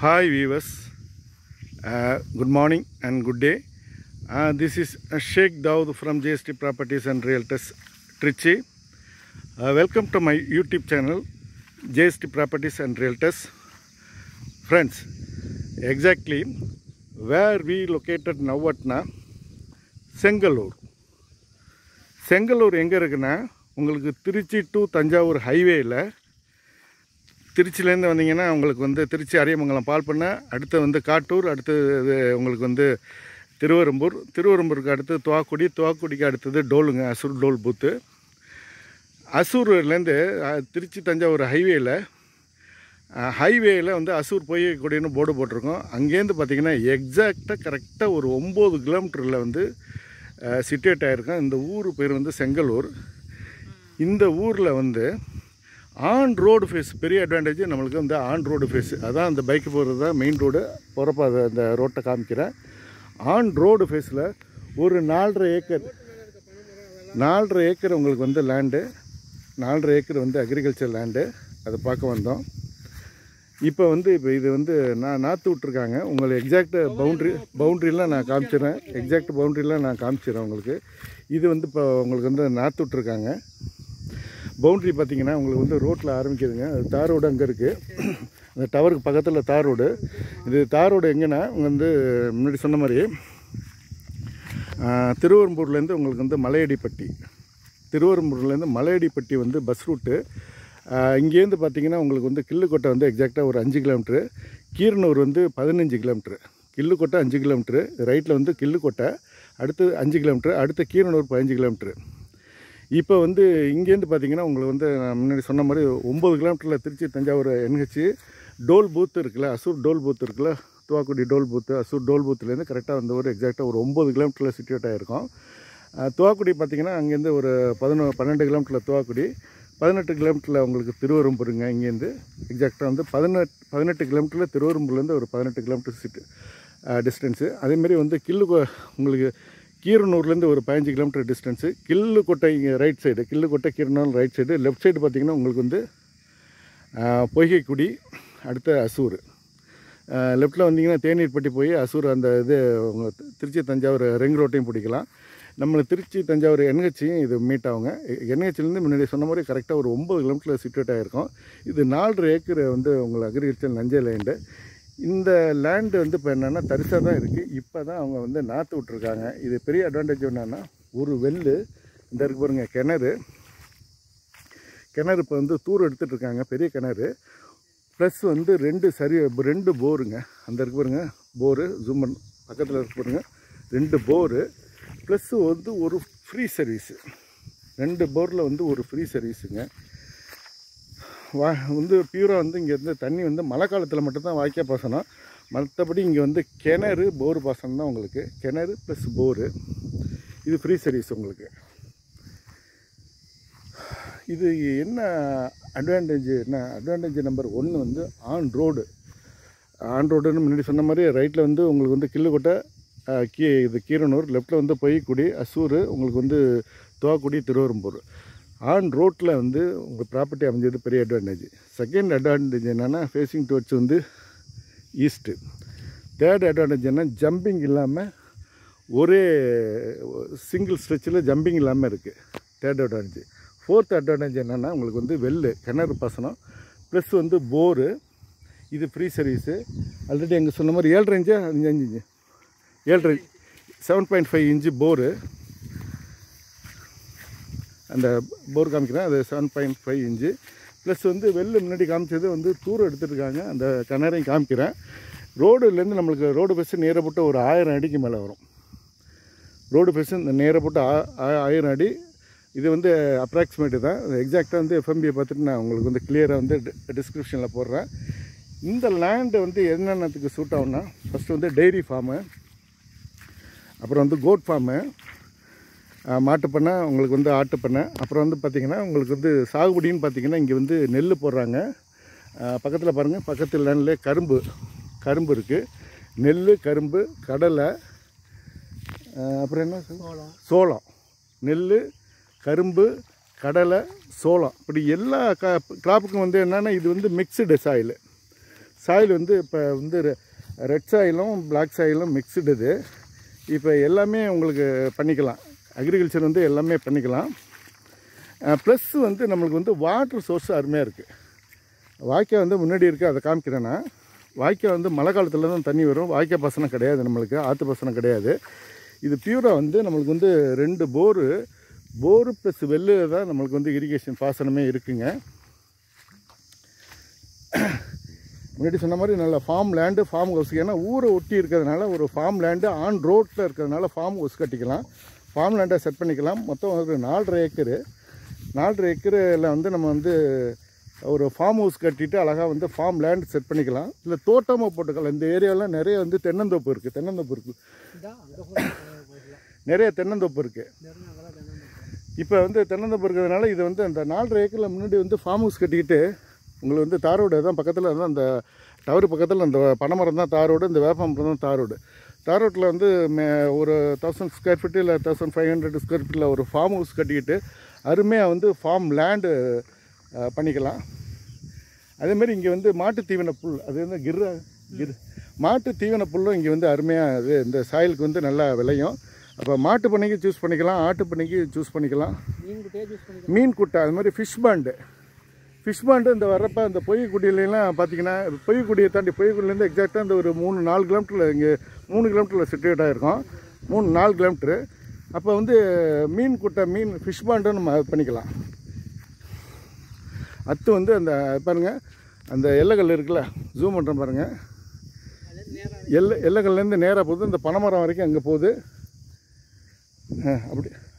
Hi viewers, good morning and good day. This is Sheikh Daud from JST Properties and Realtors Trichy. Welcome to my YouTube channel JST Properties and Realtors. Friends, exactly where we located now at Sengalur. Sengalur எங்கே இருக்குன்னா உங்களுக்கு Trichy to Thanjavur ஹைவேயில் திருச்சியிலேருந்து வந்தீங்கன்னா உங்களுக்கு வந்து திருச்சி அரியமங்கலம் பால் பண்ண அடுத்து வந்து காட்டூர் அடுத்து உங்களுக்கு வந்து திருவரம்பூருக்கு அடுத்து துவாக்குடிக்கு அடுத்தது டோலுங்க அசூர் டோல் பூத்து. அசூர்லேருந்து திருச்சி தஞ்சாவூர் ஹைவேயில் வந்து அசூர் போய் கூடியன்னு போர்டு போட்டிருக்கோம். அங்கேருந்து பார்த்திங்கன்னா எக்ஸாக்டாக கரெக்டாக ஒரு 9 கிலோமீட்டரில் வந்து சிட்டுவேட் ஆகிருக்கோம். இந்த ஊர் பேர் வந்து செங்கலூர். இந்த ஊரில் வந்து ஆன் ரோடு ஃபேஸ் பெரிய அட்வான்டேஜ் நம்மளுக்கு வந்து ஆன் ரோடு ஃபேஸ். அதான் அந்த பைக்கு போகிறது தான் மெயின் ரோடு போகிறப்ப அதை அந்த ரோட்டை காமிக்கிறேன். ஆன் ரோடு ஃபேஸில் ஒரு 4.5 ஏக்கர் உங்களுக்கு வந்து லேண்டு, 4.5 ஏக்கர் வந்து அக்ரிகல்ச்சர் லேண்டு. அதை பார்க்க வந்தோம். இப்போ இது வந்து நாற்று விட்ருக்காங்க. உங்களுக்கு எக்ஸாக்ட் பவுண்ட்ரிலாம் நான் காமிச்சிடுறேன் உங்களுக்கு. இது வந்து இப்போ உங்களுக்கு வந்து நாற்று விட்ருக்காங்க. பவுண்ட்ரி பார்த்திங்கன்னா உங்களுக்கு வந்து ரோட்டில் ஆரம்பிக்குதுங்க. அது தார் ரோடு அங்கே இருக்குது. அந்த டவருக்கு பக்கத்தில் தார் ரோடு. இது தார் ரோடு எங்கன்னா வந்து முன்னாடி சொன்ன மாதிரி திருவரம்பூர்லேருந்து உங்களுக்கு வந்து மலையடிப்பட்டி வந்து பஸ் ரூட்டு. இங்கேருந்து பார்த்திங்கன்னா உங்களுக்கு வந்து கிள்ளுக்கோட்டை வந்து எக்ஸாக்டாக ஒரு 5 கிலோமீட்ரு, கீரனூர் வந்து 15 கிலோமீட்ரு. கிள்ளுக்கோட்டை 5 கிலோமீட்ரு, ரைட்டில் வந்து கிள்ளுக்கோட்டை, அடுத்து 5 கிலோமீட்ரு, அடுத்து கீரனூர் 15 கிலோமீட்ரு. இப்போ வந்து இங்கேருந்து பார்த்திங்கன்னா உங்களுக்கு வந்து நான் முன்னாடி சொன்ன மாதிரி 9 கிலோமீட்டரில் திருச்சி தஞ்சாவூர் NH டோல் பூத்து இருக்குல்ல, அசூர் டோல் பூத்து இருக்குல்ல, துவாக்குடி டோல் பூத்து, அசூர் டோல் பூத்துலேருந்து கரெக்டாக வந்து ஒரு எக்ஸாக்டாக ஒரு 9 கிலோமீட்டரில் சிட்டுவேட் ஆகிருக்கும். துவாக்குடி பார்த்திங்கன்னா அங்கேருந்து ஒரு 12 கிலோமீட்டரில் துவாக்குடி, 18 கிலோமீட்டரில் உங்களுக்கு திருவரம்பூருங்க. இங்கேருந்து எக்ஸாக்டாக வந்து 18 கிலோமீட்டரில் திருவரம்பூர்லேருந்து ஒரு 18 கிலோமீட்டர் டிஸ்டன்ஸு. அதேமாரி வந்து உங்களுக்கு கீரனூர்லேருந்து ஒரு 15 kilometre distance. Killukottai right side, Killukottai Keeranur right side. Left side பார்த்திங்கன்னா உங்களுக்கு வந்து பொய்கைக்குடி, அடுத்த அசூர். லெஃப்ட்டில் வந்தீங்கன்னா தேநீர்பட்டி போய் அசூர் அந்த உங்கள் திருச்சி தஞ்சாவூர் ரிங் ரோட்டையும் பிடிக்கலாம். நம்ம திருச்சி தஞ்சாவூர் NHயும் இது மீட் ஆகுங்க. NHலேருந்து முன்னாடி சொன்ன மாதிரி கரெக்டாக ஒரு 9 கிலோமீட்டரில் சிட்டுவேட் ஆகிருக்கும். இது 4.5 ஏக்கர் வந்து உங்களுக்கு அக்ரிகல்ச்சர் நஞ்சை லேண்டு. இந்த லேண்டு வந்து இப்போ என்னென்னா தரிசாக தான் இருக்குது. இப்போ தான் அவங்க வந்து நாற்று விட்ருக்காங்க. இது பெரிய அட்வான்டேஜ் என்னென்னா ஒரு வெள்ளு இந்த இருக்கு பாருங்க, கிணறு இப்போ வந்து தூர் எடுத்துகிட்ருக்காங்க, பெரிய கிணறு. ப்ளஸ் வந்து 2 போருங்க. அந்த இருக்கு பாருங்க போரு, ஜூமன் பக்கத்தில் இருக்கு பாருங்க, 2 போரு. ப்ளஸ் வந்து ஒரு ஃப்ரீ சர்வீஸு, 2 போரில் வந்து ஒரு ஃப்ரீ சர்வீஸுங்க. வந்து பியூராக வந்து இங்கே இருந்து தண்ணி வந்து மழை காலத்தில் மட்டும்தான் வாய்க்கா பாசனம். மற்றபடி இங்கே வந்து கிணறு போர் பாசனம் தான் உங்களுக்கு. கிணறு ப்ளஸ் போரு, இது ஃப்ரீ சர்வீஸ் உங்களுக்கு. இது என்ன அட்வான்டேஜ் நம்பர் 1 வந்து ஆன் ரோடுன்னு முன்னாடி சொன்ன மாதிரி ரைட்டில் வந்து உங்களுக்கு வந்து கிள்ளுக்கோட்டை, இது கீரனூர், லெஃப்ட்டில் வந்து பொய்க்குடி, அசூர், உங்களுக்கு வந்து துவாக்குடி, திருவரம்பூர். ஆன் ரோட்டில் வந்து உங்கள் ப்ராப்பர்ட்டி அமைஞ்சது பெரிய அட்வான்டேஜ். செகண்ட் அட்வான்டேஜ் என்னென்னா ஃபேஸிங் டுவர்ட்ஸ் வந்து ஈஸ்ட்டு. தேர்ட் அட்வான்டேஜ் என்ன, ஜம்பிங் இல்லாமல் ஒரே சிங்கிள் ஸ்ட்ரெச்சில் ஜம்பிங் இல்லாமல் இருக்குது. Third advantage. ஃபோர்த் அட்வான்டேஜ் என்னென்னா உங்களுக்கு வந்து கிணறு பாசனம் ப்ளஸ் வந்து போரு, இது ஃப்ரீ சர்வீஸு. ஆல்ரெடி எங்கே சொன்ன மாதிரி 7.5 இன்ச்சு 7.5 இன்ச்சு போரு. அந்த போர் காமிக்கிறேன், அது 7.5 இன்ச்சு. ப்ளஸ் வந்து முன்னாடி காமிச்சது வந்து தூரம் எடுத்துகிட்ருக்காங்க. அந்த கிணறையும் காமிக்கிறேன். ரோடுலேருந்து நம்மளுக்கு ரோடு ஃபேஸு நேராக போட்டு ஒரு 1000 அடிக்கு மேலே வரும். ரோடு ஃபேஸு நேராக போட்டு 1000 அடி. இது வந்து அப்ராக்சிமேட்டு தான். எக்ஸாக்டாக வந்து FMBயை பார்த்துட்டு நான் உங்களுக்கு வந்து கிளியராக வந்து டிஸ்கிரிப்ஷனில் போடுறேன். இந்த லேண்டு வந்து என்னென்னத்துக்கு சூட் ஆகும்னா, ஃபஸ்ட்டு வந்து டெய்ரி ஃபார்மு, அப்புறம் வந்து கோட் ஃபார்மு, மாட்டுப்பண்ணை, உங்களுக்கு வந்து ஆட்டுப்பண்ணை. அப்புறம் வந்து பார்த்திங்கன்னா உங்களுக்கு வந்து சாகுபடின்னு பார்த்திங்கன்னா இங்கே வந்து நெல் போடுறாங்க. பக்கத்தில் பாருங்கள், பக்கத்து லேண்ட்லேயே கரும்பு இருக்குது. நெல், கரும்பு, கடலை, அப்புறம் என்ன சோளம், நெல், கரும்பு, கடலை, சோளம், இப்படி எல்லா கிராப்புக்கும் வந்து என்னென்னா இது வந்து மிக்சடு சாயில். சாயில் வந்து இப்போ வந்து ரெட் சாயிலும் பிளாக் சாயிலும் மிக்ஸ்டு இது. இப்போ எல்லாமே உங்களுக்கு பண்ணிக்கலாம், அக்ரிகல்ச்சர் வந்து எல்லாமே பண்ணிக்கலாம். ப்ளஸ் வந்து நம்மளுக்கு வந்து வாட்டர் சோர்ஸ் அருமையாக இருக்குது. வாய்க்கால் வந்து முன்னாடி இருக்குது, அதை காமிக்கிறேன்னா. வாய்க்கால் வந்து மழை காலத்தில் தான் தண்ணி வரும், வாய்க்கால் பாசனம் கிடையாது நம்மளுக்கு, ஆற்று பாசனம் கிடையாது. இது பியூராக வந்து நம்மளுக்கு வந்து 2 போரு ப்ளஸ் வெள்ளு தான் நம்மளுக்கு வந்து இரிகேஷன் பாசனமே இருக்குங்க. முன்னாடி சொன்ன மாதிரி நல்ல ஃபார்ம் லேண்டு, ஃபார்ம் ஹவுஸ். ஏன்னா ஊரை ஒட்டி இருக்கிறதுனால ஒரு ஃபார்ம் லேண்டு ஆன் ரோட்டில் இருக்கிறதுனால ஃபார்ம் ஹவுஸ் கட்டிக்கலாம், ஃபார்ம் லேண்டை செட் பண்ணிக்கலாம். மொத்தம் ஒரு 4.5 ஏக்கரு. 4.5 ஏக்கரில் வந்து நம்ம வந்து ஒரு ஃபார்ம் ஹவுஸ் கட்டிட்டு அழகாக வந்து ஃபார்ம் லேண்ட் செட் பண்ணிக்கலாம். இல்லை தோட்டமாக போட்டுக்கலாம். இந்த ஏரியாவில் நிறைய வந்து தென்னந்தோப்பு இருக்குது, நிறைய தென்னந்தோப்பு இருக்குது. இப்போ வந்து தென்னந்தோப்பு இருக்கிறதுனால இது வந்து அந்த 4.5 ஏக்கரில் முன்னாடி வந்து ஃபார்ம் ஹவுஸ் கட்டிக்கிட்டு உங்களுக்கு வந்து தார் ரோடு தான் பக்கத்தில் தான், அந்த டவர் பக்கத்தில் அந்த பனைமரம் தான் தார் ரோடு, இந்த வேப்பமரம் தான் தார் ரோடு. தார் ரோட்டில் வந்து ஒரு 1000 ஸ்கொயர் ஃபீட்டு இல்லை 1500 ஸ்கொயர் ஃபீட்டில் ஒரு ஃபார்ம் ஹவுஸ் கட்டிக்கிட்டு அருமையாக வந்து ஃபார்ம் லேண்டு பண்ணிக்கலாம். அதேமாதிரி இங்கே வந்து மாட்டு தீவன புல், அது வந்து மாட்டு தீவன புல்லும் இங்கே வந்து அருமையாக இது இந்த சாயிலுக்கு வந்து நல்லா விளையும். அப்போ மாட்டு பண்ணைக்கு சூஸ் பண்ணிக்கலாம், ஆட்டு பண்ணைக்கு சூஸ் பண்ணிக்கலாம், மீன் குட்டை, அது மாதிரி ஃபிஷ் பாண்டு இந்த வர்றப்போ இந்த பொய்குடியிலாம் பார்த்தீங்கன்னா, பொய்குடியை தாண்டி பொய்குடியிலேருந்து எக்ஸாக்டாக இந்த ஒரு 3-4 கிலோமீட்டரில், இங்கே 3 கிலோமீட்டரில் சிட்டுவேட் ஆகிருக்கும், 3-4 கிலோமீட்ரு. அப்போ வந்து மீன் குட்டை, ஃபிஷ் பாண்டும் நம்ம பண்ணிக்கலாம். அத்து வந்து அந்த பாருங்கள், அந்த எல்லைக்கல் இருக்குல்ல, ஜூம் பண்ணுறேன் பாருங்கள், எல்லைக்கல்லேருந்து நேராக போகுது, இந்த பனைமரம் வரைக்கும் அங்கே போகுது.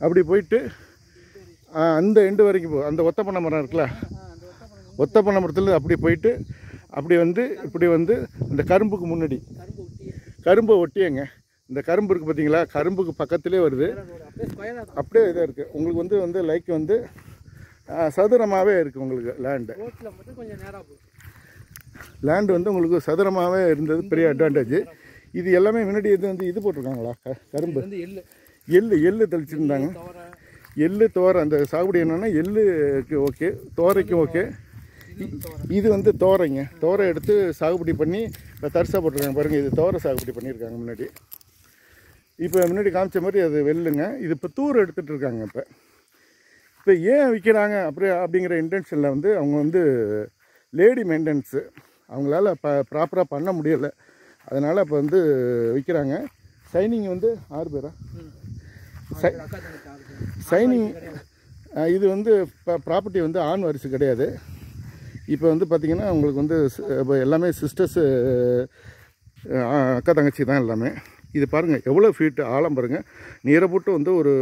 அப்படி போயிட்டு அந்த எண்டு வரைக்கும் போகுது. அந்த ஒத்த பனை மரம் இருக்குல்ல, ஒத்த பனை மரத்தில் அப்படி போயிட்டு அப்படி வந்து இப்படி வந்து இந்த கரும்புக்கு முன்னாடி கரும்பை ஒட்டியங்க, இந்த கரும்பு இருக்குது பார்த்தீங்களா, கரும்புக்கு பக்கத்துலேயே வருது, அப்படியே இதாக இருக்குது. உங்களுக்கு வந்து லைக் வந்து சதுரமாகவே இருக்குது உங்களுக்கு லேண்டு வந்து உங்களுக்கு சதுரமாகவே இருந்தது பெரிய அட்வான்டேஜ். இது எல்லாமே முன்னாடி இது போட்டிருக்காங்களா, கரும்பு எள்ளு தெளிச்சிருந்தாங்க. எள்ளு தோரை அந்த சாகுபடி என்னென்னா எள்ளுக்கு ஓகே, தோரைக்கும் ஓகே. இது வந்து தோரை எடுத்து சாகுபடி பண்ணி இப்போ தரிசாக போட்டிருக்காங்க பாருங்கள், இது தோரை சாகுபடி பண்ணியிருக்காங்க முன்னாடி. இப்போ முன்னாடி காமிச்ச மாதிரி அது வெள்ளுங்க. இது இப்போ தூர் எடுத்துகிட்டு இருக்காங்க. இப்போ ஏன் விற்கிறாங்க அப்படிங்கிற இன்டென்ஷனில் வந்து அவங்க வந்து லேடி மெயின்டெனன்ஸு அவங்களால ப்ராப்பராக பண்ண முடியலை, அதனால் இப்போ வந்து விற்கிறாங்க. சைனிங் வந்து 6 பேரா சைனிங். இது வந்து இப்போ ப்ராப்பர்ட்டி வந்து ஆண் வாரிசு கிடையாது. இப்போ வந்து பார்த்திங்கன்னா உங்களுக்கு வந்து இப்போ எல்லாமே சிஸ்டர்ஸு, அக்கா தங்கச்சி தான் எல்லாமே. இது பாருங்கள் எவ்வளோ ஃபீட்டு ஆழம் பாருங்கள், நீரை போட்டு வந்து ஒரு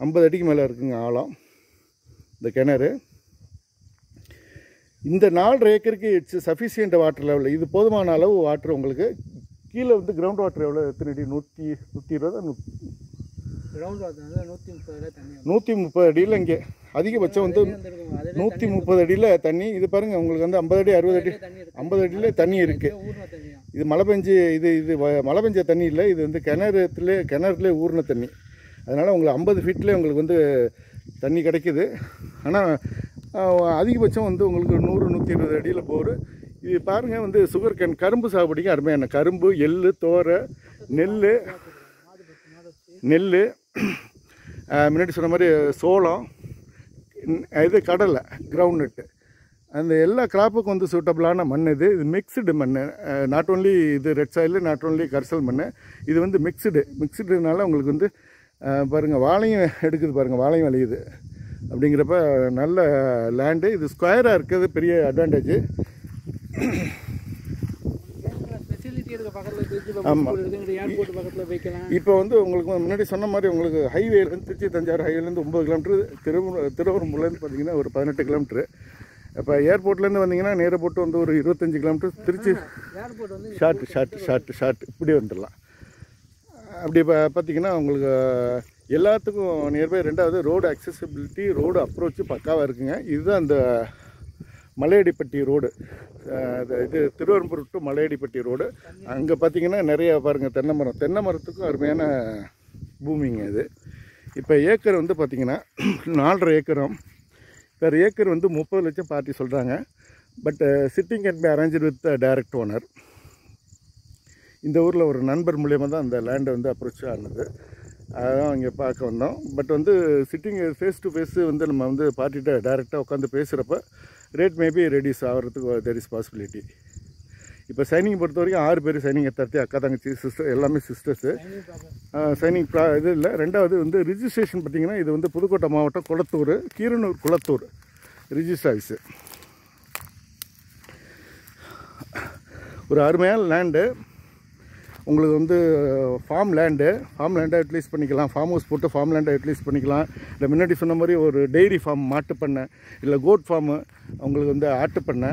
50 அடிக்கு மேலே இருக்குங்க ஆழம் இந்த கிணறு. இந்த 4.5 ஏக்கருக்கு இட்ஸ் சஃபிஷியன்ட் வாட்டர் லெவல், இது போதுமான அளவு வாட்டர் உங்களுக்கு. கீழே வந்து கிரவுண்ட் வாட்டர் எவ்வளோ, எத்தனை அடி, 120 130 அடியில். இங்கே அதிகபட்சம் வந்து 130 அடியில் தண்ணி. இது பாருங்கள் உங்களுக்கு வந்து 50 அடி 60 அடி 50 அடியில் தண்ணி இருக்குது. இது மழை பெஞ்சு இது மழை பெஞ்ச தண்ணி இல்லை, இது வந்து கிணறுலேயே ஊறின தண்ணி. அதனால் உங்களுக்கு 50 ஃபீட்லேயே உங்களுக்கு வந்து தண்ணி கிடைக்குது. ஆனால் அதிகபட்சம் வந்து உங்களுக்கு 100-120 அடியில் போர். இது பாருங்கள் வந்து சுகர் கேன், கரும்பு சாகுபடிக்கு அருமையான கரும்பு, எள்ளு, தோரை, நெல், முன்னாடி சொன்ன மாதிரி சோளம், இது கடலை, கிரவுண்ட்நட்டு, அந்த எல்லா கிராப்புக்கும் வந்து சூட்டபிளான மண் இது. மிக்ஸ்டு மண், நாட் ஓன்லி இது ரெட் சாயில், நாட் ஓன்லி கரிசல் மண், இது வந்து மிக்ஸ்டுனால உங்களுக்கு வந்து பாருங்கள் வாழையும் எடுக்குது, பாருங்கள் வாழையும் விளையுது. அப்படிங்கிறப்ப நல்ல லேண்டு. இது ஸ்கொயராக இருக்கிறது பெரிய அட்வான்டேஜ். ஆமாம், இப்போ வந்து உங்களுக்கு முன்னாடி சொன்ன மாதிரி உங்களுக்கு ஹைவேலேருந்து திருச்சி தஞ்சாவூர் ஹைவேலேருந்து 9 கிலோமீட்ரு, திருவரம்பூர்லேருந்து பார்த்தீங்கன்னா ஒரு 18 கிலோமீட்ரு. இப்போ ஏர்போர்ட்லேருந்து வந்தீங்கன்னா நேராக போட்டு வந்து ஒரு 25 கிலோமீட்டர், திருச்சி ஷார்ட் இப்படி வந்துடலாம். அப்படி பார்த்தீங்கன்னா உங்களுக்கு எல்லாத்துக்கும் நியர்பை. ரெண்டாவது ரோடு அக்சசிபிலிட்டி, ரோடு அப்ரோச்சு பக்காவாக இருக்குங்க. இதுதான் இந்த மலையடிப்பட்டி ரோடு, இது திருவரம்பூர் டு மலையடிப்பட்டி ரோடு. அங்கே பார்த்தீங்கன்னா நிறைய பாருங்கள் தென்னை மரத்துக்கும் அருமையான பூமிங்க இது. இப்போ ஏக்கர் வந்து பார்த்திங்கன்னா 4.5 ஏக்கரும், பெர் ஏக்கர் வந்து 30 லட்சம் பார்ட்டி சொல்கிறாங்க. But sitting can be arrange with direct owner. இந்த ஊரில் ஒரு நண்பர் மூலியமாக தான் அந்த லேண்டை வந்து அப்ரோச் ஆனது. அதான் இங்கே பார்க்க வந்தோம். பட் வந்து சிட்டிங் ஃபேஸ் டு ஃபேஸு வந்து நம்ம வந்து பார்ட்டிகிட்ட டைரெக்டாக உட்காந்து பேசுகிறப்ப ரேட் மேபி ரெடியூஸ் ஆகிறதுக்கு தெர் இஸ் பாசிபிலிட்டி. இப்போ சைனிங் பொறுத்த வரைக்கும் 6 பேர் சைனிங் எத்தார்த்தி, அக்கா தங்கச்சி, சிஸ்டர், எல்லாமே சிஸ்டர்ஸு. சைனிங் இது இல்லை. ரெண்டாவது வந்து ரிஜிஸ்ட்ரேஷன் பார்த்திங்கன்னா இது வந்து புதுக்கோட்டை மாவட்டம் குளத்தூர், கீரனூர் குளத்தூர் ரிஜிஸ்டர் ஆஃபீஸு. ஒரு அருமையான லேண்டு. உங்களுக்கு வந்து ஃபார்ம் லேண்டை யூட்டிலைஸ் பண்ணிக்கலாம். ஃபார்ம் ஹவுஸ் போட்டு ஃபார்ம் லேண்டை யூட்டிலைஸ் பண்ணிக்கலாம். இல்லை முன்னாடி சொன்ன மாதிரி ஒரு டெய்ரி ஃபார்ம், மாட்டு பண்ணை, இல்லை கோட் ஃபார்மு, உங்களுக்கு வந்து ஆட்டு பண்ணை,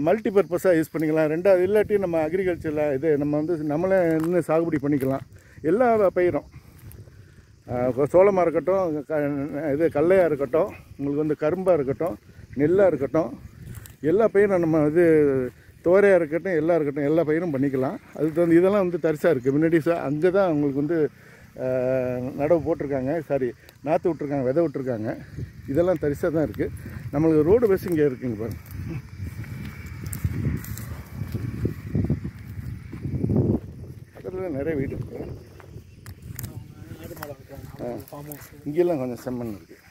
மல்டி பர்பஸாக யூஸ் பண்ணிக்கலாம். ரெண்டாவது இல்லாட்டி நம்ம அக்ரிகல்ச்சரில் இது நம்ம வந்து நம்மளே இன்னும் சாகுபடி பண்ணிக்கலாம். எல்லா பயிரும், சோளமாக இருக்கட்டும், இது கடலையாக இருக்கட்டும், உங்களுக்கு வந்து கரும்பாக இருக்கட்டும், நெல்லாக இருக்கட்டும், எல்லா பயிரும் நம்ம இது தோரையாக இருக்கட்டும், எல்லாம் இருக்கட்டும், எல்லா பயிரும் பண்ணிக்கலாம். அதுக்கு வந்து இதெல்லாம் வந்து தரிசாக இருக்குது. முன்னாடி அங்கே தான் உங்களுக்கு வந்து நடவு போட்டிருக்காங்க, நாற்று விட்ருக்காங்க, விதை விட்ருக்காங்க. இதெல்லாம் தரிசாக தான் இருக்குது. நம்மளுக்கு ரோடு பஸ் இங்கே இருக்குங்க பாருங்க. பக்கத்தில் நிறைய வீடு இருக்குது. இங்கெல்லாம் கொஞ்சம் செம்மண் இருக்குது.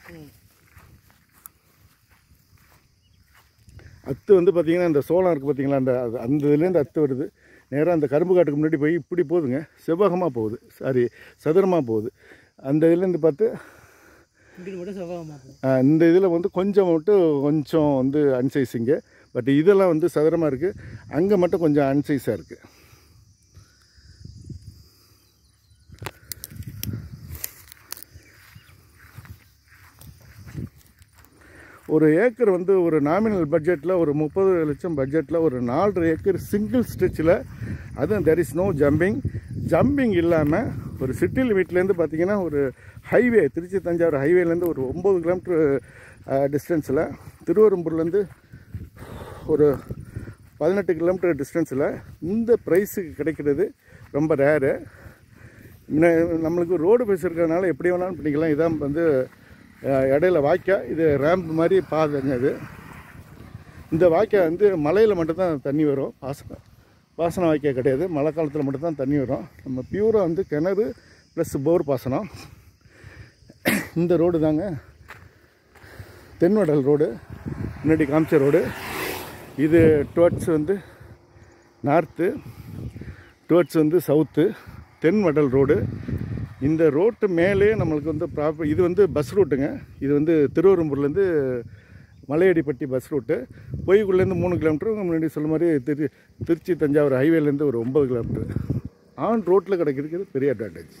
அத்து வந்து பார்த்திங்கன்னா இந்த சோளம் இருக்குது பார்த்திங்களா, அந்த இதுலேருந்து அத்து வருது. நேராக அந்த கரும்பு காட்டுக்கு முன்னாடி போய் இப்படி போகுதுங்க, செவ்வகமாக போகுது, சதுரமாக போகுது. அந்த இதுலேருந்து பார்த்து இந்த இதில் வந்து கொஞ்சம் வந்து அன்சைஸிங்க. பட் இதெல்லாம் வந்து சதுரமாக இருக்குது. அங்கே மட்டும் கொஞ்சம் அன்சைஸாக இருக்குது. ஒரு ஏக்கர் வந்து ஒரு நாமினல் பட்ஜெட்டில் ஒரு 30 லட்சம் பட்ஜெட்டில் ஒரு 4.5 ஏக்கர் சிங்கிள் ஸ்ட்ரெச்சில், அதுவும் தெர் இஸ் நோ ஜம்பிங் இல்லாமல் ஒரு சிட்டி லிமிட்லேருந்து பார்த்திங்கன்னா ஒரு ஹைவே, திருச்சி தஞ்சாவூர் ஹைவேலேருந்து ஒரு 9 கிலோமீட்டர் டிஸ்டன்ஸில், திருவெரும்பூர்லேருந்து ஒரு 18 கிலோமீட்டர் டிஸ்டன்ஸில் இந்த ப்ரைஸுக்கு கிடைக்கிறது ரொம்ப ரேரு. நம்மளுக்கு ரோடு பேஸ் இருக்கிறதுனால எப்படி வேணாலும் பண்ணிக்கலாம். இதான் வந்து இடையில வாய்க்கால், இது ரேம்ப் மாதிரி பாதைங்க. இது இந்த வாய்க்கால் வந்து மலையில் மட்டும்தான் தண்ணி வரும். பாசன வாய்க்கால் கிடையாது. மழை காலத்தில் மட்டும்தான் தண்ணி வரும். நம்ம பியூராக வந்து கிணறு ப்ளஸ் போர் பாசனம். இந்த ரோடு தாங்க தென்வடல் ரோடு, முன்னாடி காமிச்ச ரோடு. இது டுவர்ட்ஸ் வந்து நார்த்து, டுவர்ட்ஸ் வந்து சவுத்து, தென்வடல் ரோடு. இந்த ரோட்டு மேலே நம்மளுக்கு வந்து இது வந்து பஸ் ரூட்டுங்க. இது வந்து திருவெரும்பூர்லேருந்து மலையடிப்பட்டி பஸ் ரூட்டு. பொய்குள்ளேருந்து 3 கிலோமீட்டர், முன்னாடி சொல்ல மாதிரி திருச்சி தஞ்சாவூர் ஹைவேலேருந்து ஒரு 9 கிலோமீட்டர். ஆன் ரோட்டில் கிடைக்கிறது பெரிய அட்வான்டேஜ்.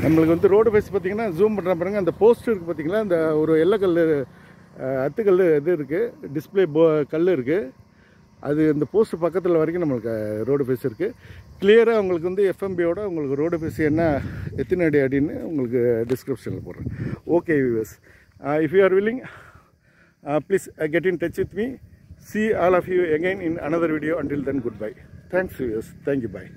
நம்மளுக்கு வந்து ரோடு பேஸ் பார்த்திங்கன்னா ஜூம் பண்ணுற பாருங்க, அந்த போஸ்ட் இருக்குது பார்த்திங்களா, அந்த ஒரு எல்லக்கல் அத்துக்கல் இது இருக்குது, டிஸ்பிளே கல் இருக்குது. அது இந்த போஸ்ட் பக்கத்தில் வரைக்கும் நம்மளுக்கு ரோடு ஃபேஸ் இருக்குது. கிளியராக உங்களுக்கு வந்து எஃப்எம்பியோட உங்களுக்கு ரோடு ஃபேஸ் என்ன எத்தனை அடி அடின்னு உங்களுக்கு டிஸ்கிரிப்ஷனில் போடுறேன். Okay viewers, if you are willing please get in touch with me. See all of you again in another video. Until then, goodbye. Thanks viewers. Thank you. Bye.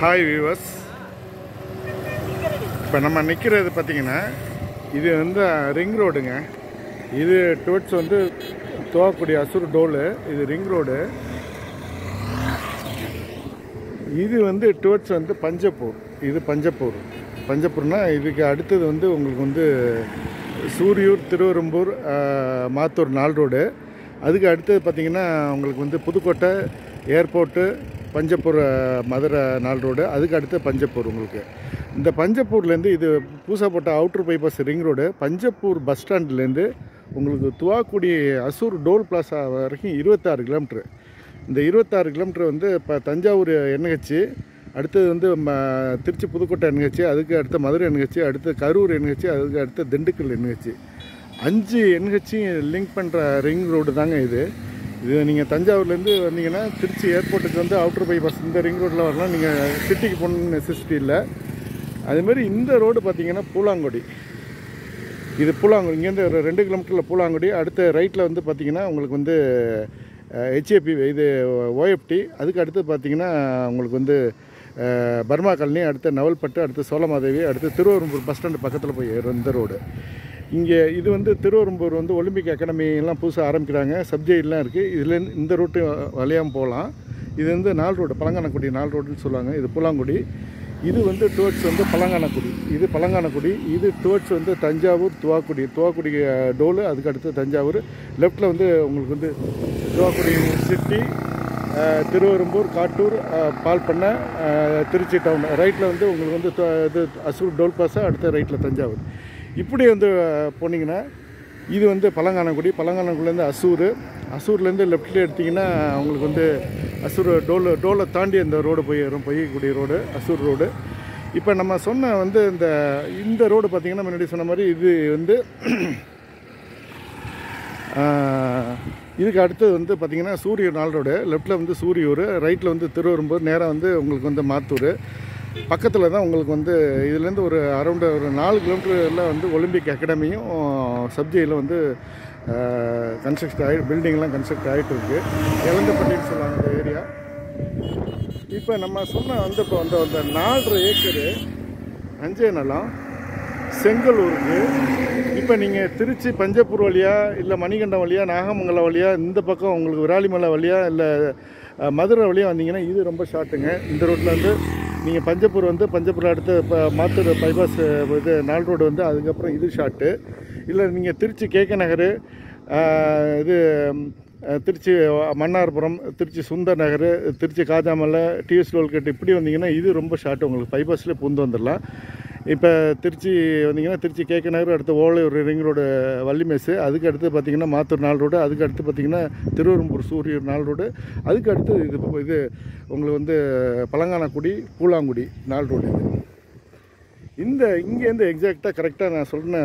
Hi viewers, இப்போ நம்ம நிற்கிறது பார்த்திங்கன்னா இது வந்து ரிங் ரோடுங்க. இது towards வந்து துவக்கூடிய Azure Dholu, இது ரிங் ரோடு. இது வந்து டுவர்ட்ஸ் வந்து பஞ்சப்பூர். இது பஞ்சப்பூர்னால் இதுக்கு அடுத்தது வந்து உங்களுக்கு வந்து சூரியூர், திருவெரும்பூர், மாத்தூர் 4 ரோடு. அதுக்கு அடுத்தது பார்த்திங்கன்னா உங்களுக்கு வந்து புதுக்கோட்டை ஏர்போர்ட்டு, பஞ்சப்பூர், மதுரை 4 ரோடு. அதுக்கு அடுத்து பஞ்சப்பூர். உங்களுக்கு இந்த பஞ்சப்பூர்லேருந்து இது பூசா போட்ட outer bypass ring road. Panjappur bus ஸ்டாண்ட்லேருந்து உங்களுக்கு துவாக்குடி அசூர் டோல் பிளாசா வரைக்கும் 26 கிலோமீட்ரு. இந்த 26 கிலோமீட்ரு வந்து இப்போ தஞ்சாவூர் என்ஹெச், அடுத்தது வந்து திருச்சி புதுக்கோட்டை என்ஹெச், அதுக்கு அடுத்த மதுரை என்ஹெச், அடுத்து கரூர் என்ஹெச், அதுக்கு அடுத்த திண்டுக்கல் என்ஹெச். 5 என்ஹெச்சையும் லிங்க் பண்ணுற ரிங் ரோடு தாங்க இது. இது நீங்கள் தஞ்சாவூர்லேருந்து வந்தீங்கன்னா திருச்சி ஏர்போர்ட்டுக்கு வந்து அவுட்ரு பைபாஸ் இந்த ரிங் ரோட்டில் வரலாம். நீங்கள் சிட்டிக்கு போகணுன்னு நெசசிட்டி இல்லை. அதேமாதிரி இந்த ரோடு பார்த்திங்கன்னா பூலாங்குடி. இது பூலாங்குடி, இங்கேருந்து ஒரு 2 கிலோமீட்டரில் பூலாங்குடி. அடுத்த ரைட்டில் வந்து பார்த்திங்கன்னா உங்களுக்கு வந்து ஹெச்ஏபி இது ஓஎஃப்டி. அதுக்கு அடுத்து பார்த்திங்கன்னா உங்களுக்கு வந்து பர்மா காலனி, அடுத்து நவல்பட்டு, அடுத்து சோழமாதேவி, அடுத்து திருவெரும்பூர் பஸ் ஸ்டாண்டு பக்கத்தில் போய் இந்த ரோடு. இங்கே இது வந்து திருவெரும்பூர் வந்து ஒலிம்பிக் அகாடமிலாம் புதுசாக ஆரம்பிக்கிறாங்க, சப்ஜெக்ட்லாம் இருக்குது. இதில் இந்த ரூட்டு வழியாமல் போகலாம். இது வந்து 4 ரோடு, பழங்கானக்குடி 4 ரோடுன்னு சொல்லுவாங்க. இது பூலாங்குடி. இது வந்து டுவர்ட்ஸ் வந்து பழங்கானக்குடி. இது பழங்கானக்குடி. இது டுவர்ட்ஸ் வந்து தஞ்சாவூர் துவாக்குடி. துவாக்குடி டோலு, அதுக்கு அடுத்து தஞ்சாவூர். லெஃப்ட்டில் வந்து உங்களுக்கு வந்து துவாக்குடி சிட்டி, திருவெரும்பூர், காட்டூர், பால்பண்ணை, திருச்சி டவுன். ரைட்டில் வந்து உங்களுக்கு வந்து இது அசூர் டோல் பாஸா, அடுத்த ரைட்டில் தஞ்சாவூர். இப்படி வந்து போனீங்கன்னா இது வந்து பழங்கானக்குடி. பழங்கானக்குடிலேருந்து அசூர். அசூர்லேருந்து லெஃப்டில் எடுத்திங்கன்னா உங்களுக்கு வந்து அசூர் டோலை தாண்டி அந்த ரோடு போயிடும், பொய்யக்குடி ரோடு, அசூர் ரோடு. இப்போ நம்ம சொன்ன வந்து இந்த ரோடு பார்த்திங்கன்னா முன்னாடி சொன்ன மாதிரி இது வந்து இதுக்கு அடுத்தது வந்து பார்த்திங்கன்னா சூரியூர் 4 ரோடு. லெஃப்ட்டில் வந்து சூரியூர், ரைட்டில் வந்து திருவெரும்பூர், நேராக வந்து உங்களுக்கு வந்து மாத்தூர். பக்கத்தில் தான் உங்களுக்கு வந்து இதுலேருந்து ஒரு அரௌண்டு ஒரு 4 கிலோமீட்டரில் வந்து ஒலிம்பிக் அகாடமியும் சப்ஜெக்டில் வந்து கன்ஸ்ட்ரக்ட் பில்டிங்லாம் கன்ஸ்ட்ரக்ட் ஆகிட்டு இருக்குது. இளந்தப்பட்டின்னு சொல்லுவாங்க இந்த ஏரியா. இப்போ நம்ம சொன்ன வந்து இப்போ அந்த 4.5 ஏக்கரு அஞ்சே நிலம் செங்கலூருக்கு. இப்போ நீங்கள் திருச்சி பஞ்சப்பூர் வழியாக, இல்லை மணிகண்டம் வழியாக, நாகமங்கலம் வழியாக, இந்த பக்கம் உங்களுக்கு விராலிமலை வழியாக, இல்லை மதுரை வழியாக வந்தீங்கன்னா இது ரொம்ப ஷார்ட்டுங்க. இந்த ரோட்டில் வந்து நீங்கள் பஞ்சப்பூர் வந்து பஞ்சப்பூர் அடுத்து மாத்தூர் பைபாஸ் இது 4 ரோடு வந்து அதுக்கப்புறம் இது ஷார்ட்டு. இல்லை நீங்கள் திருச்சி கேகே நகர், இது திருச்சி மன்னார்புரம், திருச்சி சுந்தர் நகர், திருச்சி காஜாமலை, டிஎஸ் டோல்கேட் இப்படி வந்தீங்கன்னா இது ரொம்ப ஷார்ட்டு. உங்களுக்கு பைபாஸ்லேயே பூந்து வந்துடலாம். இப்போ திருச்சி வந்தீங்கன்னா திருச்சி கேகே நகர், அடுத்து ஓலையூர் ரிங் ரோடு வள்ளிமேசு, அதுக்கு அடுத்து பார்த்திங்கன்னா மாத்தூர் 4 ரோடு, அதுக்கு அடுத்து பார்த்திங்கன்னா திருவெரும்பூர் சூரியூர் 4 ரோடு, அதுக்கு அடுத்து இது உங்களுக்கு வந்து பழங்கானக்குடி பூலாங்குடி 4 ரோடு. இங்கேருந்து எக்ஸாக்டாக கரெக்டாக நான் சொன்ன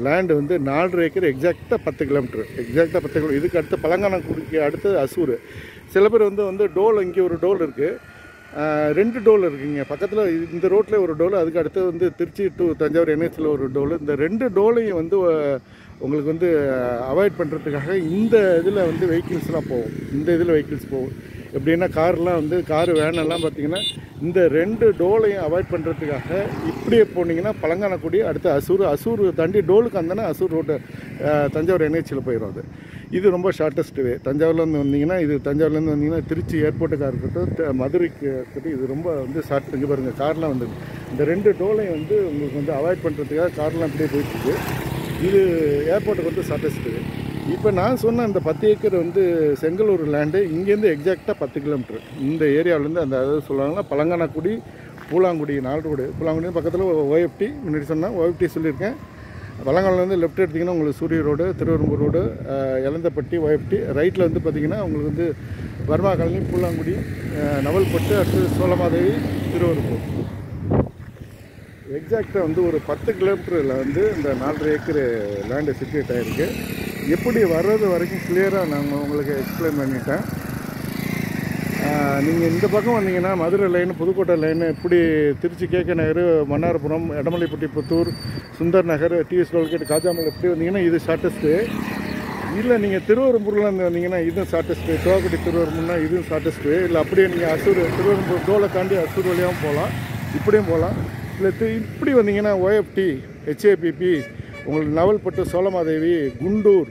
லேண்டு வந்து 4.5 ஏக்கர், எக்ஸாக்டாக 10 கிலோமீட்டர், எக்ஸாக்டாக 10 கிலோமீட்டர். இதுக்கு அடுத்து பழங்கானக்குடிக்கு அடுத்து அசூர். சில பேர் வந்து டோல், இங்கே ஒரு டோல் இருக்குது, 2 டோல் இருக்குங்க பக்கத்தில். இந்த ரோட்டில் ஒரு டோல், அதுக்கு அடுத்து வந்து திருச்சி டு தஞ்சாவூர் என்ஹெச்சில் ஒரு டோல். இந்த 2 டோலையும் வந்து உங்களுக்கு வந்து அவாய்ட் பண்ணுறதுக்காக இந்த இதில் வந்து வெஹிக்கிள்ஸ்லாம் போகும். இந்த இதில் வெஹிக்கிள்ஸ் போகும். எப்படின்னா கார்லாம் வந்து வேனெல்லாம் பார்த்திங்கன்னா இந்த 2 டோலையும் அவாய்ட் பண்ணுறதுக்காக இப்படியே போனீங்கன்னா பழங்கானக்குடி, அடுத்து அசூர் தாண்டி டோலுக்கு வந்தோன்னா அசூர் ரோட்டு தஞ்சாவூர் என்ஹெச்சில் போயிடும். அது இது ரொம்ப ஷார்ட்டஸ்ட் வே. தஞ்சாவூர்லேருந்து வந்தீங்கன்னா இது தஞ்சாவூர்லேருந்து வந்தீங்கன்னா திருச்சி ஏர்போர்ட்டுக்காக இருக்கட்டும், மதுரைக்கு இருக்கட்டும், இது ரொம்ப வந்து ஷார்ட். இங்கே பாருங்கள் கார்லாம் வந்து இந்த 2 டோலையும் வந்து உங்களுக்கு வந்து அவாய்ட் பண்ணுறதுக்காக கார்லாம் அப்படியே போயிட்டுருக்கு. இது ஏர்போர்ட்டுக்கு வந்து ஷார்ட்டஸ்ட் வே. இப்போ நான் சொன்ன இந்த 10 ஏக்கர் வந்து செங்கலூர் லேண்டு இங்கேருந்து எக்ஸாக்டாக 10 கிலோமீட்டர். இந்த ஏரியாவிலேருந்து அதாவது சொல்லுவாங்கன்னா பழங்கானக்குடி பூலாங்குடி 4 ரோடு. பூலாங்குடி பக்கத்தில் ஓஎஃப்டி முன்னாடி சொன்னால் ஓஎஃப்டி சொல்லியிருக்கேன். பழங்கானலேருந்து லெஃப்ட் எடுத்திங்கன்னா உங்களுக்கு சூரிய road, Thiruverumbur road, Ilanthappatti, OFT. ரைட்டில் வந்து பார்த்திங்கன்னா உங்களுக்கு வந்து பர்மா காலனி, பூலாங்குடி, நவல்பட்டு, அடுத்து சோழமாதேவி, திருவெரும்பூர். எக்ஸாக்டாக வந்து ஒரு 10 கிலோமீட்டரில் வந்து இந்த 4.5 ஏக்கர் லேண்டு சிச்சுவேட் ஆகிருக்கு. எப்படி வர்றது வரைக்கும் கிளியராக நாங்கள் உங்களுக்கு எக்ஸ்பிளைன் பண்ணிட்டேன். நீங்கள் இந்த பக்கம் வந்தீங்கன்னா மதுரை லைனு, புதுக்கோட்டை லைனு, இப்படி திருச்சி கேகே நகர், மன்னார்புரம், எடமலைப்பட்டி, புத்தூர், சுந்தர் நகர், டிஎஸ் டோல்கேட், காஜாமலை இப்படி வந்தீங்கன்னா இது ஷார்ட்டஸ்ட்டு. இல்லை நீங்கள் திருவெரும்பூர்லேருந்து வந்தீங்கன்னா இதுவும் ஷார்ட்டஸ்ட்டு. துவாக்குடி திருவெரும்பூர்னா இதுவும் ஷார்ட்டஸ்ட்டு. இல்லை அப்படியே நீங்கள் அசூர் திருவெரும்பூர் டோலை தாண்டி அசூர் வழியாகவும் போகலாம், இப்படியும் போகலாம். இல்லை இப்படி வந்தீங்கன்னா ஓஎஃப்டி, ஹெச்ஏபிபி, உங்களுக்கு நவல்பட்டு, சோழமாதேவி, குண்டூர்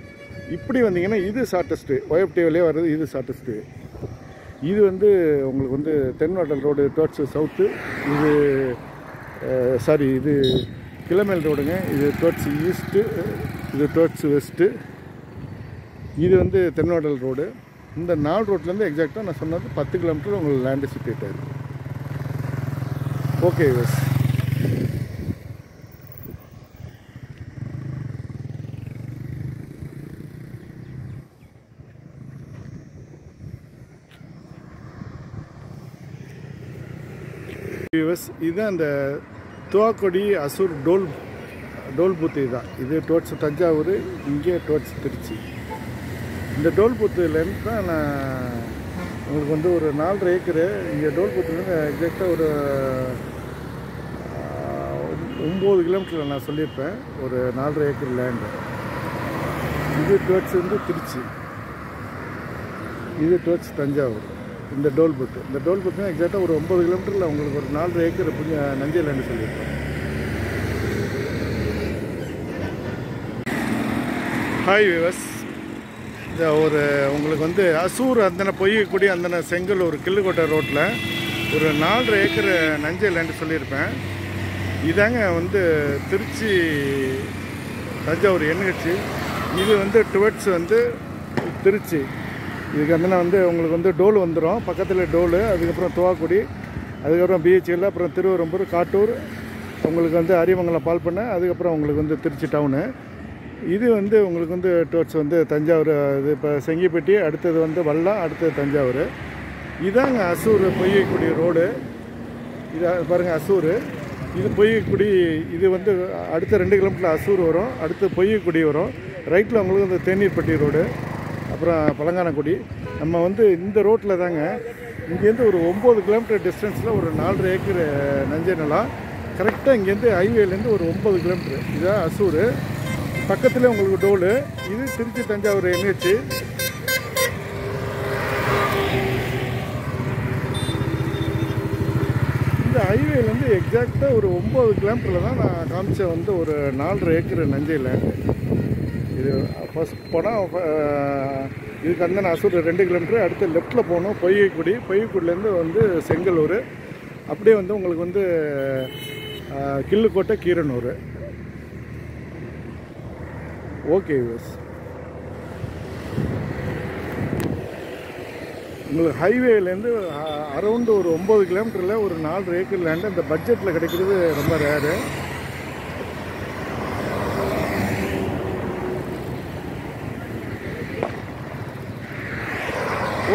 இப்படி வந்தீங்கன்னா இது ஷார்ட்டஸ்ட்டு. ஓஎஃப்டி வழியாக வர்றது இது ஷார்ட்டஸ்ட்டு. இது வந்து உங்களுக்கு வந்து தென்வாட்டல் ரோடு டுவர்ட்ஸ் சவுத்து. இது இது கிளமேல் ரோடுங்க. இது டுவர்ட்ஸ் ஈஸ்ட்டு, இது டுவர்ட்ஸ் வெஸ்ட்டு. இது வந்து தென்வாட்டல் ரோடு. இந்த 4 ரோட்லேருந்து எக்ஸாக்டாக நான் சொன்னது 10 கிலோமீட்டர் உங்களுக்கு லேண்டு சிட்டுவேட் ஆகிருக்கு. Okay yes. இதுதான் இந்த துவாக்குடி அசூர் டோல் பூத்து. இதுதான் இது டுவர்ட்ஸ் தஞ்சாவூர், இங்கே டுவர்ட்ஸ் திருச்சி. இந்த டோல் பூத்துலேருந்து தான் நான் உங்களுக்கு வந்து ஒரு 4.5 ஏக்கரு இங்கே டோல் பூத்துலேருந்து எக்ஸாக்டாக ஒரு 9 கிலோமீட்டரில் நான் சொல்லியிருப்பேன் ஒரு 4.5 ஏக்கர் லேண்டு. இது டுவர்ட்ஸ் வந்து திருச்சி, இது டுவர்ட்ஸ் தஞ்சாவூர். இந்த டோல்புக்கு, இந்த டோல்புக்கு எக்ஸாக்டாக ஒரு 9 கிலோமீட்டரில் உங்களுக்கு ஒரு 4.5 ஏக்கர் நஞ்சை லேண்டு சொல்லியிருப்பேன். ஹாய் விவஸ், இந்த ஒரு உங்களுக்கு வந்து அசூர் அந்தன பொய்யக்குடி அந்தன செங்கலூர் கிள்ளுக்கோட்டை ரோட்டில் ஒரு 4.5 ஏக்கர் நஞ்சை லேண்டு சொல்லியிருப்பேன். இதாங்க வந்து திருச்சி தஞ்சாவூர் NH. இது வந்து டுவர்ட்ஸ் வந்து திருச்சி. இதுக்கு வந்து உங்களுக்கு வந்து டோல் வந்துடும், பக்கத்தில் டோலு, அதுக்கப்புறம் துவாக்குடி, அதுக்கப்புறம் BHL, அப்புறம் திருவரம்பூர், காட்டூர், உங்களுக்கு வந்து அரியமங்கலம் பால் பண்ணை, அதுக்கப்புறம் உங்களுக்கு வந்து திருச்சி டவுனு. இது வந்து உங்களுக்கு வந்து டுவர்ட்ஸ் வந்து தஞ்சாவூர். இது இப்போ செங்கிப்பட்டி, அடுத்தது வந்து வல்லம், அடுத்தது தஞ்சாவூர். இதாங்க அசூர் பொய்யக்குடி ரோடு. இது பாருங்கள் அசூர், இது பொய்யக்குடி. இது வந்து அடுத்த 2 கிலோமீட்டரில் அசூர் வரும், அடுத்து பொய்யக்குடி வரும். ரைட்டில் உங்களுக்கு வந்து தேநீர்பட்டி ரோடு, அப்புறம் பழங்கானக்குடி. நம்ம வந்து இந்த ரோட்டில் தாங்க இங்கேருந்து ஒரு 9 கிலோமீட்டர் டிஸ்டன்ஸில் ஒரு 4.5 ஏக்கர் நஞ்சை நிலம். கரெக்டாக இங்கேருந்து ஹைவேலேருந்து ஒரு 9 கிலோமீட்டர். இதுதான் அசூர், பக்கத்தில் உங்களுக்கு டோலு. இது திருச்சி தஞ்சாவூர் NH. இந்த ஹைவேலேருந்து எக்ஸாக்டாக ஒரு 9 கிலோமீட்டரில் தான் நான் காமிச்ச வந்து ஒரு 4.5 ஏக்கர் நஞ்சை லேண்டு. இது ஃபஸ்ட் போனால் இதுக்கு அந்த அசூர் 2 கிலோமீட்டர். அடுத்து லெஃப்ட்டில் போகணும் பொய்யக்குடி, பொய்யக்குடிலேருந்து வந்து செங்கலூர், அப்படியே வந்து உங்களுக்கு வந்து கிள்ளுக்கோட்டை, கீரனூர். ஓகே யூஸ், உங்களுக்கு ஹைவேலேருந்து அரௌண்டு ஒரு 9 கிலோமீட்டரில் ஒரு 4.5 ஏக்கர் லேண்டு அந்த பட்ஜெட்டில் கிடைக்கிறது ரொம்ப ரேரு.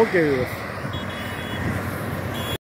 Okay use.